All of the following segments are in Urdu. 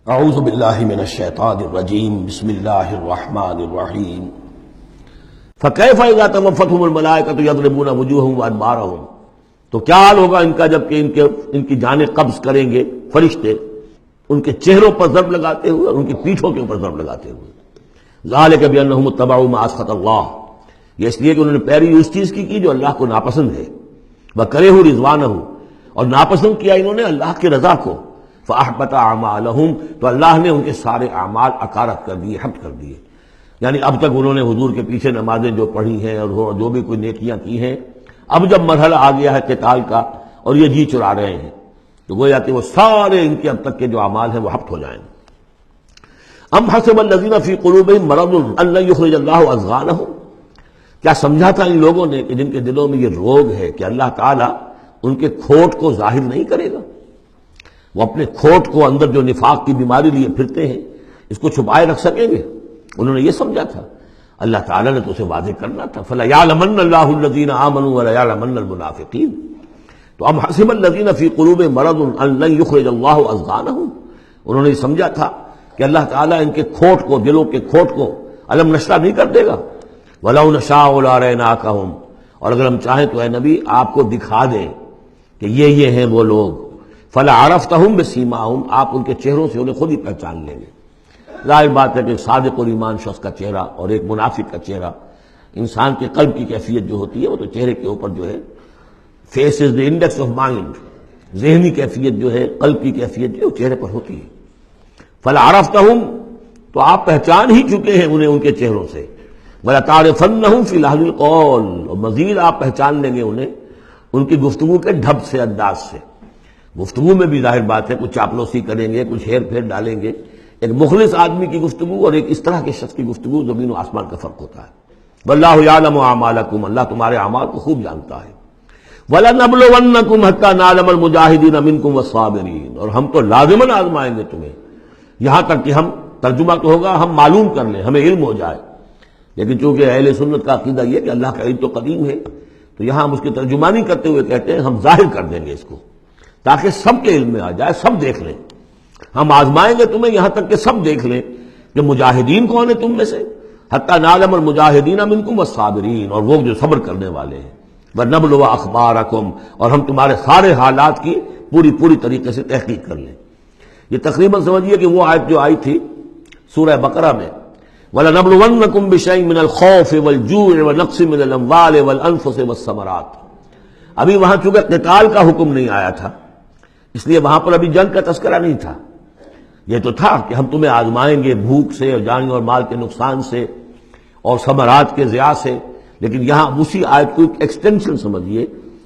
اعوذ باللہ من الشیطان الرجیم بسم اللہ الرحمن الرحیم فکیف اذا توفتهم الملائکۃ یضربون وجوہہم وادبارہم، تو کیا حال ہوگا ان کا جب کہ ان کی جانیں قبض کریں گے فرشتے، ان کے چہروں پر ضرب لگاتے ہوئے اور ان کی پیٹھوں کے اوپر ضرب لگاتے ہوئے۔ ذالک بانہم اتبعوا ما اسخط اللہ، یہ اس لیے کہ انہوں نے پیروی اس چیز کی جو اللہ کو ناپسند ہے، وکرہوا رضوانہ، اور ناپسند کیا انہوں نے اللہ کی رضا کو، فاحبط اعمالہم، تو اللہ نے ان کے سارے اعمال اکارت کر دیے، حبط کر دیے۔ یعنی اب تک انہوں نے حضور کے پیچھے نمازیں جو پڑھی ہیں اور جو بھی کوئی نیکیاں کی ہیں، اب جب مرحلہ آ گیا ہے قتال کا اور یہ جی چرا رہے ہیں، تو گویا کہ وہ سارے ان کے اب تک کے جو اعمال ہیں وہ حبط ہو جائیں گے۔ ام حسب الذین فی قلوبہم مرض ان لن یخرج اللہ اضغانہم، کیا سمجھا تھا ان لوگوں نے کہ جن کے دلوں میں یہ روگ ہے کہ اللہ تعالیٰ ان کے کھوٹ کو ظاہر نہیں کرے گا، وہ اپنے کھوٹ کو اندر جو نفاق کی بیماری لیے پھرتے ہیں اس کو چھپائے رکھ سکیں گے؟ انہوں نے یہ سمجھا تھا، اللہ تعالیٰ نے تو اسے واضح کرنا تھا، فَلَيَعْلَمَنَّ اللَّهُ الَّذِينَ آمَنُوا وَلَيَعْلَمَنَّ الْمُنَافِقِينَ۔ تو ام حسب الذین فی قلوبہم مرض ان لن یخرج اللہ اضغانہم، انہوں نے یہ سمجھا تھا کہ اللہ تعالیٰ ان کے کھوٹ کو، دلوں کے کھوٹ کو علم نشرہ نہیں کر دے گا۔ وَلَوْ نَشَاءُ لَأَرَيْنَاكَهُمْ، اور اگر ہم چاہیں تو اے نبی آپ کو دکھا دیں کہ یہ ہیں وہ لوگ، فَلَعَرَفْتَهُمْ بِسِیمَاهُمْ، آپ ان کے چہروں سے انہیں خود ہی پہچان لیں گے۔ ظاہر بات ہے کہ صادق اور ایمان شخص کا چہرہ اور ایک منافق کا چہرہ، انسان کے قلب کی کیفیت جو ہوتی ہے وہ تو چہرے کے اوپر جو ہے، face is the index of mind, ذہنی کیفیت جو ہے، قلب کی کیفیت جو ہے وہ چہرے پر ہوتی ہے۔ فَلَعَرَفْتَهُمْ، تو آپ پہچان ہی چکے ہیں انہیں ان کے چہروں سے، وَلَتَعْرِفَنَّهُمْ فِي لَحْنِ الْقَوْلِ، اور مزید آپ پہچان لیں گے انہیں ان کی گفتگو کے ڈھب سے، انداز سے۔ گفتگو میں بھی ظاہر بات ہے کچھ چاپلوسی کریں گے، کچھ ہیر پھیر ڈالیں گے۔ ایک مخلص آدمی کی گفتگو اور ایک اس طرح کے شخص کی گفتگو، زمین و آسمان کا فرق ہوتا ہے۔ واللہ یعلم اعمالکم، اللہ تمہارے اعمال کو خوب جانتا ہے۔ وَلَنَبْلُوَنَّکُمْ حَتَّى نَعْلَمَ الْمُجَاہِدِینَ مِنکُمْ وَالصَّابِرِینَ، اور ہم تو لازماً آزمائیں گے تمہیں، یہاں تک کہ ہم، ترجمہ تو ہوگا ہم معلوم کر لیں، ہمیں علم ہو جائے۔ لیکن چونکہ اہل سنت کا عقیدہ یہ کہ اللہ کا علم تو قدیم ہے، تو یہاں ہم اس کی ترجمانی کرتے ہوئے کہتے ہیں ہم ظاہر کر دیں گے اس کو، تاکہ سب کے علم میں آ جائے، سب دیکھ لیں۔ ہم آزمائیں گے تمہیں یہاں تک کہ سب دیکھ لیں کہ مجاہدین کون ہیں تم میں سے، حتی نعلم المجاہدین منکم والصابرین، اور وہ جو صبر کرنے والے ہیں۔ وَنَبْلُوَ أَخْبَارَكُمْ، اور ہم تمہارے سارے حالات کی پوری طریقے سے تحقیق کر لیں۔ یہ تقریباً سمجھیے کہ وہ آیت جو آئی تھی سورہ بقرہ میں، وَلَنَبْلُوَنَّكُمْ بِشَيْءٍ مِّنَ الْخَوْفِ وَالْجُوعِ وَنَقْصٍ مِّنَ الْأَمْوَالِ وَالْأَنفُسِ وَالثَّمَرَاتِ۔ ابھی وہاں چونکہ قتال کا حکم نہیں آیا تھا، اس لیے وہاں پر ابھی جنگ کا تذکرہ نہیں تھا۔ یہ تو تھا کہ ہم تمہیں آزمائیں گے بھوک سے اور جان اور مال کے نقصان سے اور ثمرات کے ضیاع سے، لیکن یہاں اسی آیت کو ایک ایکسٹینشن سمجھیے،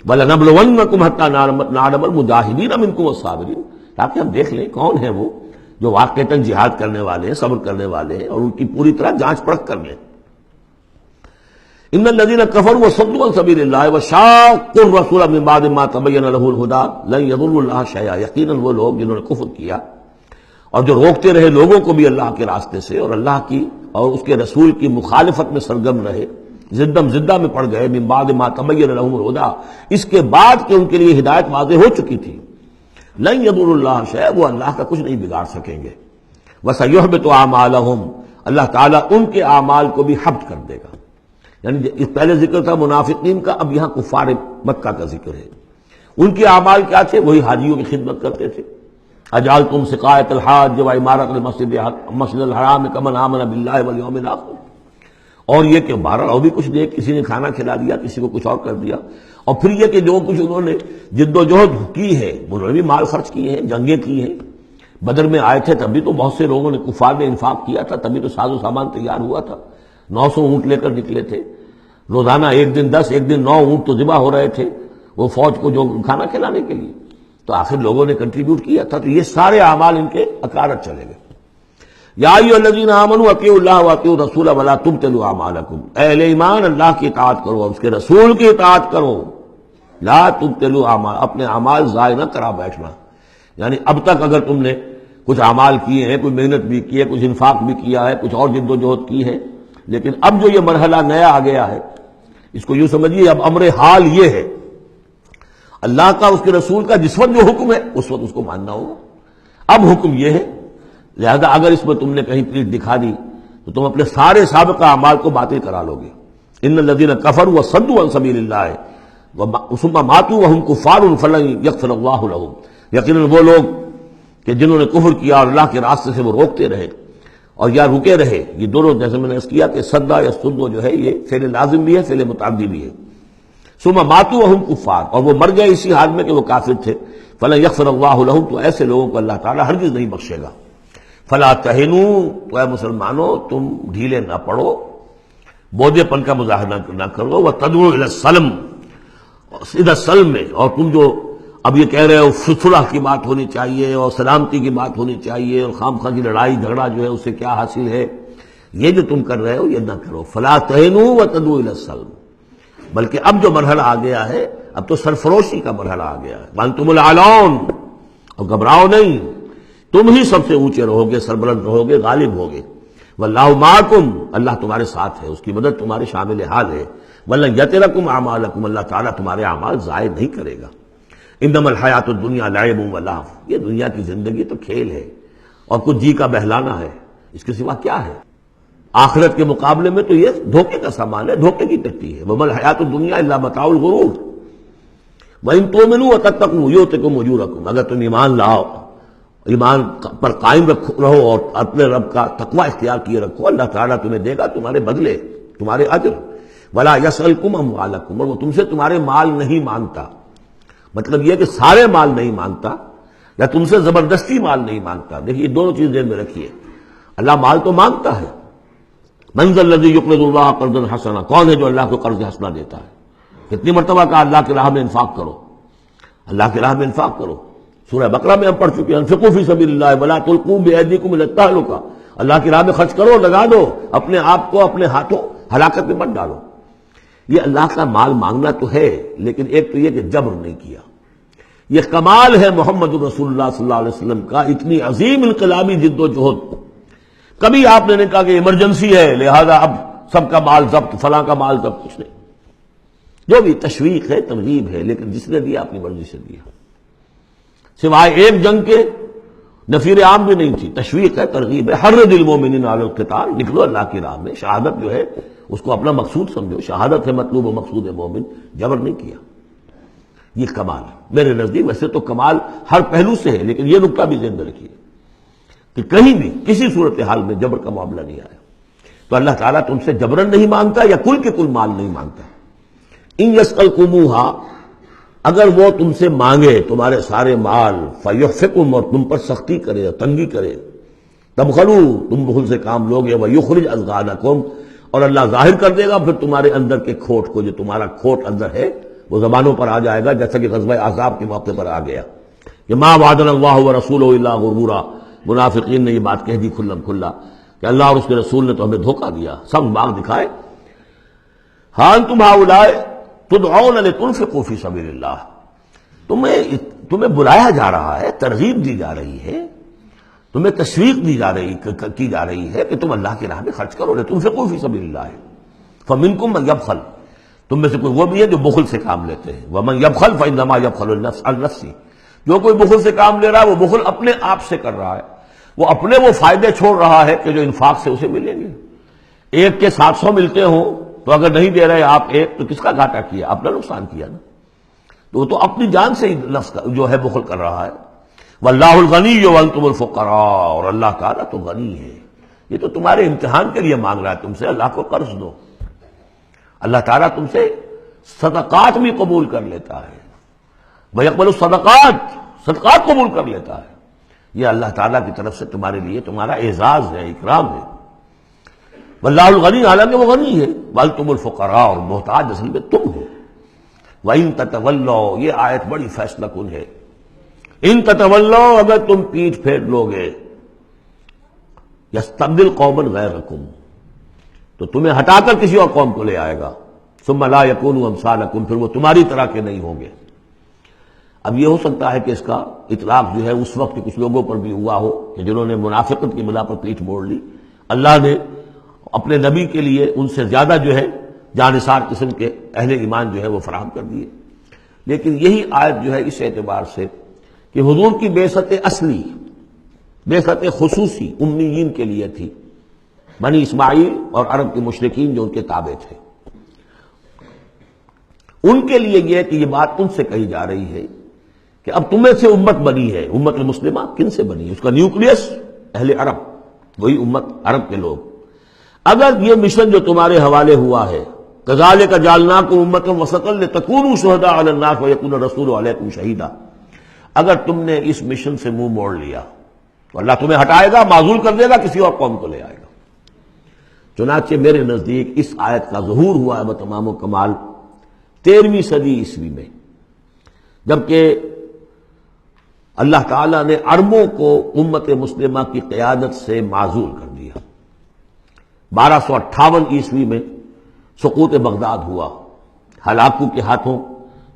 وَلَنَبْلُوَنَّكُمْ حَتَّى نَعْلَمَ الْمُجَاهِدِينَ مِنكُمْ وَالصَّابِرِينَ، تاکہ ہم دیکھ لیں کون ہیں وہ جو واقعتاً جہاد کرنے والے ہیں، صبر کرنے والے ہیں، اور ان کی پوری طرح جانچ پرکھ کر لیں۔ إِنَّ الَّذِينَ كَفَرُوا وَصَدُّوا عَن سَبِيلِ اللَّهِ وَشَاقُّوا الرَّسُولَ مِن بَعْدِ مَا تَبَيَّنَ لَهُمُ الْهُدَىٰ لَن يَضُرُّوا اللَّهَ شَيْئًا، یقیناً وہ لوگ جنہوں نے کفر کیا اور جو روکتے رہے لوگوں کو بھی اللہ کے راستے سے اور اللہ کی اور اس کے رسول کی مخالفت میں سرگرم رہے، زدہ میں پڑ گئے، من بعد ما تبین لهم الهدى، اس کے بعد کہ ان کے لیے ہدایت واضح ہو چکی تھی، لن يضروا الله شيئا، وہ اللہ کا کچھ نہیں بگاڑ سکیں گے۔ وسيحبط اعمالهم، اللہ تعالیٰ ان کے اعمال کو بھی حبط کر دے گا۔ یعنی اس پہلے ذکر تھا منافقین کا، اب یہاں کفار مکہ کا ذکر ہے۔ ان کے اعمال کیا تھے؟ وہی حاجیوں کی خدمت کرتے تھے۔ اجعلتم سقایۃ الحاج وعمارۃ المسجد الحرام کمن آمن باللہ والیوم الآخر، اور یہ کہ بہرحال اور بھی کچھ دے، کسی نے کھانا کھلا دیا، کسی کو کچھ اور کر دیا، اور پھر یہ کہ جو کچھ انہوں نے جد و جہد کی ہے، انہوں نے بھی مال خرچ کیے ہیں، جنگیں کی ہیں۔ بدر میں آئے تھے تبھی تو بہت سے لوگوں نے، کفار نے انفاق کیا تھا، تبھی تو ساز و سامان تیار ہوا تھا۔ 900 اونٹ لے کر نکلے تھے، روزانہ ایک دن 10، ایک دن 9 اونٹ تو ذبح ہو رہے تھے وہ فوج کو جو کھانا کھلانے کے لیے، تو آخر لوگوں نے کنٹریبیوٹ کیا تھا، تو یہ سارے اعمال ان کے اکارت چلے گئے۔ یا ایھا الذین آمنوا اطیعوا اللہ واطیعوا الرسول ولا تبطلوا اعمالکم، اے اہل ایمان اللہ کی اطاعت کرو اور اس کے رسول کی اطاعت کرو، لا تبطلوا اعمال، اپنے اعمال ضائع نہ کرا بیٹھنا۔ یعنی اب تک اگر تم نے کچھ اعمال کیے ہیں، کوئی محنت بھی کی ہے، کچھ انفاق بھی کیا ہے، کچھ اور جد و جہد کی ہے، لیکن اب جو یہ مرحلہ نیا آ گیا ہے، اس کو یوں سمجھیے اب امر حال یہ ہے، اللہ کا اس کے رسول کا جس وقت جو حکم ہے اس وقت اس کو ماننا ہوگا۔ اب حکم یہ ہے لہذا اگر اس میں تم نے کہیں پیٹھ دکھا دی تو تم اپنے سارے سابقہ اعمال کو باطل کرا لو گے. ان الذین کفروا وصدوا عن سبیل اللہ ثم ماتوا وهم کفار فلن یغفر اللہ لهم. یقیناً وہ لوگ کہ جنہوں نے کفر کیا اور اللہ کے راستے سے وہ روکتے رہے اور یا رکے رہے، یہ دونوں جیسے میں نے اس کیا کہ صدا یا صدو جو ہے یہ فعل لازم بھی ہے فعل متعدی بھی ہے. ثم ماتوا وهم کفار، اور وہ مر گئے اسی حال میں کہ وہ کافر تھے. فلن یغفر اللہ لهم، تو ایسے لوگوں کو اللہ تعالیٰ ہرگز نہیں بخشے گا. فلا تہنوا، تو اے مسلمانوں تم ڈھیلے نہ پڑو، بودے پن کا مظاہرہ نہ کرو. وتدعوا الی السلم، سیدھا سلم میں، اور تم جو اب یہ کہہ رہے ہو صلح کی بات ہونی چاہیے اور سلامتی کی بات ہونی چاہیے اور خام خواہ کی لڑائی جھگڑا جو ہے اس سے کیا حاصل ہے، یہ جو تم کر رہے ہو یہ نہ کرو. فلا تہنوا وتدعوا الی السلم، بلکہ اب جو مرحلہ آ گیا ہے اب تو سرفروشی کا مرحلہ آ گیا ہے. وانتم الاعلون، اور گھبراؤ نہیں، تم ہی سب سے اونچے رہو گے، سربلند رہو گے، غالب ہوگے. واللہ معکم، اللہ تمہارے ساتھ ہے، اس کی مدد تمہارے شامل حال ہے. ولن یترکم اعمالکم، اللہ تعالیٰ تمہارے اعمال ضائع نہیں کرے گا. انما الحیات الدنیا لعب و لہو، یہ دنیا کی زندگی تو کھیل ہے اور کچھ جی کا بہلانا ہے، اس کے سوا کیا ہے؟ آخرت کے مقابلے میں تو یہ دھوکے کا سامان ہے، دھوکے کی ٹٹی ہے. وما الحیات الدنیا الا متاع الغرور وان تؤمنوا وتتقوا یؤتکم اجورکم، اگر تم ایمان لاؤ، ایمان پر قائم رہو اور اپنے رب کا تقوی اختیار کیے رکھو، اللہ تعالیٰ تمہیں دے گا تمہارے بدلے، تمہارے اجر. ولا یسألکم اموالکم، اور وہ تم سے تمہارے مال نہیں مانگتا. مطلب یہ کہ سارے مال نہیں مانگتا یا تم سے زبردستی مال نہیں مانگتا. دیکھیے دونوں چیز ذہن میں رکھیے، اللہ مال تو مانگتا ہے. من ذا الذی یقرض اللہ قرضا حسنا، کون ہے جو اللہ کو قرض حسنا دیتا ہے؟ کتنی مرتبہ کہا اللہ کی راہ میں انفاق کرو، اللہ کی راہ میں انفاق کرو. سورہ بقرہ میں ہم پڑھ چکے ہیں انفقوا فی سبیل اللہ ولا تلقوا بایدیکم الی التہلکہ، اللہ کی راہ میں خرچ کرو، لگا دو، اپنے آپ کو اپنے ہاتھوں ہلاکت میں مت ڈالو. یہ اللہ کا مال مانگنا تو ہے، لیکن ایک تو یہ کہ جبر نہیں کیا. یہ کمال ہے محمد رسول اللہ صلی اللہ علیہ وسلم کا، اتنی عظیم انقلابی جد و جہد. کبھی آپ نے نہیں کہا کہ ایمرجنسی ہے لہذا اب سب کا مال ضبط، فلاں کا مال ضبط، کچھ نہیں. جو بھی تشویق ہے، ترغیب ہے، لیکن جس نے دیا اپنی مرضی سے دیا، سوائے ایک جنگ کے نفیر عام بھی نہیں تھی. تشویق ہے، ترغیب ہے. حرض المؤمنین علی القتال، نکلو اللہ کی راہ میں. شہادت جو ہے اس کو اپنا مقصود سمجھو، شہادت ہے مطلوب و مقصود ہے مومن، جبر نہیں کیا. یہ کمال ہے میرے نزدیک. ویسے تو کمال ہر پہلو سے ہے، لیکن یہ نکتہ بھی ذہن میں رکھیے کہ کہیں بھی کسی صورتحال میں جبر کا معاملہ نہیں آیا. تو اللہ تعالیٰ تم سے جبرن نہیں مانگتا یا کل کے کل مال نہیں مانگتا. ان یسألکموہا، اگر وہ تم سے مانگے تمہارے سارے مال، فیحفکم، اور تم پر سختی کرے اور تنگی کرے، تبخلوا، تم بخل سے کام لوگے، ویخرج اضغانکم، اور اللہ ظاہر کر دے گا پھر تمہارے اندر کے کھوٹ کو. جو تمہارا کھوٹ اندر ہے وہ زبانوں پر آ جائے گا، جیسا کہ غزوہ احزاب کے موقع پر آ گیا کہ ما وعدنا اللہ ورسولہ الا غرورا. منافقین نے یہ بات کہہ دی کھلم کھلا کہ اللہ اور اس کے رسول نے تو ہمیں دھوکہ دیا، سب باغ دکھائے. ہاں انتم ہؤلاء تدعون لتنفقوا فی سبیل اللہ، تمہیں بلایا جا رہا ہے، ترغیب دی جا رہی ہے، تمہیں تشویق دی جا رہی ہے کہ تم اللہ کی راہ میں خرچ کرو. لتنفقوا فی سبیل اللہ فمنکم من یبخل، تم میں سے کوئی وہ بھی ہے جو بخل سے کام لیتے ہیں. ومن یبخل فانما یبخل عن نفسہ، جو کوئی بخل سے کام لے رہا ہے وہ بخل اپنے آپ سے کر رہا ہے، وہ اپنے وہ فائدے چھوڑ رہا ہے کہ جو انفاق سے اسے ملیں گے. ایک کے 700 ملتے ہوں تو اگر نہیں دے رہے آپ ایک تو کس کا گھاٹا کیا؟ اپنا نقصان کیا نا. تو وہ تو اپنی جان سے ہی نفس جو ہے بخل کر رہا ہے. واللہ الغنی وانتم الفقراء، اور اللہ تعالیٰ تو غنی ہے. یہ تو تمہارے امتحان کے لیے مانگ رہا ہے تم سے، اللہ کو قرض دو. اللہ تعالیٰ تم سے صدقات بھی قبول کر لیتا ہے. وَيَقْبَلُ الصَّدَقَاتِ، صدقات قبول کر لیتا ہے. یہ اللہ تعالیٰ کی طرف سے تمہارے لیے تمہارا اعزاز ہے، اکرام ہے. واللہ الغنی، حالانکہ وہ غنی ہے. وَأَنْتُمُ الْفُقَرَاءُ، اور محتاج اصل میں تم ہو. وَإِن تَتَوَلَّوْا، یہ آیت بڑی فیصلہ کن ہے. ان تتولوا، اگر تم پیٹھ پھیر لوگے، یستبدل قوما غیرکم، تو تمہیں ہٹا کر کسی اور قوم کو لے آئے گا. ثم لا یکونوا امثالکم، پھر وہ تمہاری طرح کے نہیں ہوں گے. اب یہ ہو سکتا ہے کہ اس کا اطلاق جو ہے اس وقت کچھ لوگوں پر بھی ہوا ہو کہ جنہوں نے منافقت کی بنا پر پیٹھ موڑ لی. اللہ نے اپنے نبی کے لیے ان سے زیادہ جو ہے جانثار قسم کے اہل ایمان جو ہے وہ فراہم کر دیے. لیکن یہی آیت جو ہے اس اعتبار سے کہ حضور کی بعثت اصلی بعثت خصوصی امیین کے لیے تھی، بنی اسماعیل اور عرب کے مشرکین جو ان کے تابع تھے، ان کے لیے یہ کہ یہ بات ان سے کہی جا رہی ہے کہ اب تمہیں سے امت بنی ہے، امت المسلمہ کن سے بنی ہے؟ اس کا نیوکلیس اہل عرب، وہی امت عرب کے لوگ۔ اگر یہ مشن جو تمہارے حوالے ہوا ہے کذالک جعلناکم امۃ وسطا لتکونوا شہداء علی الناس ویکون الرسول علیکم شہیدا، اگر تم نے اس مشن سے منہ موڑ لیا تو اللہ تمہیں ہٹائے گا، معزول کر دے گا، کسی اور قوم کو لے آئے گا۔ چنانچہ میرے نزدیک اس آیت کا ظہور ہوا ہے بتمام و کمال 13ویں صدی عیسوی میں، جبکہ اللہ تعالیٰ نے عربوں کو امت مسلمہ کی قیادت سے معزول کر دیا۔ 1258 عیسوی میں سقوط بغداد ہوا، ہلاکو کے ہاتھوں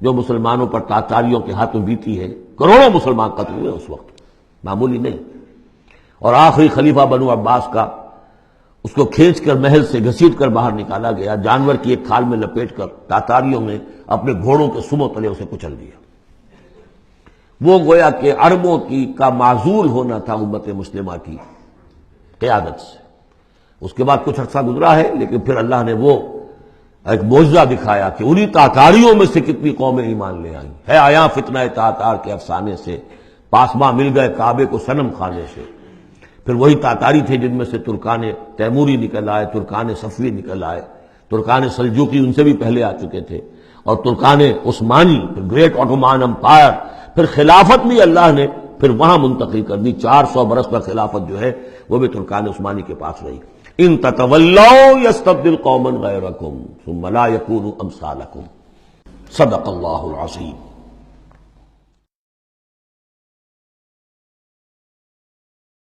جو مسلمانوں پر تاتاریوں کے ہاتھوں بیتی ہے، کروڑوں مسلمان قتل ہوئے اس وقت، معمولی نہیں۔ اور آخری خلیفہ بنو عباس کا اس کو کھینچ کر محل سے گھسیٹ کر باہر نکالا گیا، جانور کی ایک کھال میں لپیٹ کر تاتاریوں نے اپنے گھوڑوں کے سموں تلے اسے کچل دیا۔ وہ گویا کہ عربوں کی کا معزول ہونا تھا امت مسلمہ کی قیادت سے۔ اس کے بعد کچھ عرصہ گزرا ہے، لیکن پھر اللہ نے وہ ایک معجزہ دکھایا کہ انہی تاتاریوں میں سے کتنی قومیں ایمان لے آئیں۔ ہے آیا فتنہ تاتار کے افسانے سے، پاسباں مل گئے کعبے کو صنم خانے سے۔ پھر وہی تاتاری تھے جن میں سے ترکان تیموری نکل آئے، ترکان صفوی نکل آئے، ترکان سلجوقی ان سے بھی پہلے آ چکے تھے، اور ترکان عثمانی، پھر گریٹ آٹومان امپائر، پھر خلافت بھی اللہ نے پھر وہاں منتقل کر دی۔ 400 برس پر خلافت جو ہے وہ بھی ترکان عثمانی کے پاس رہی۔ ان تتولوا یستبدل قوما غیرکم ثم لا یکونوا امثالکم۔ صدق اللہ العظیم۔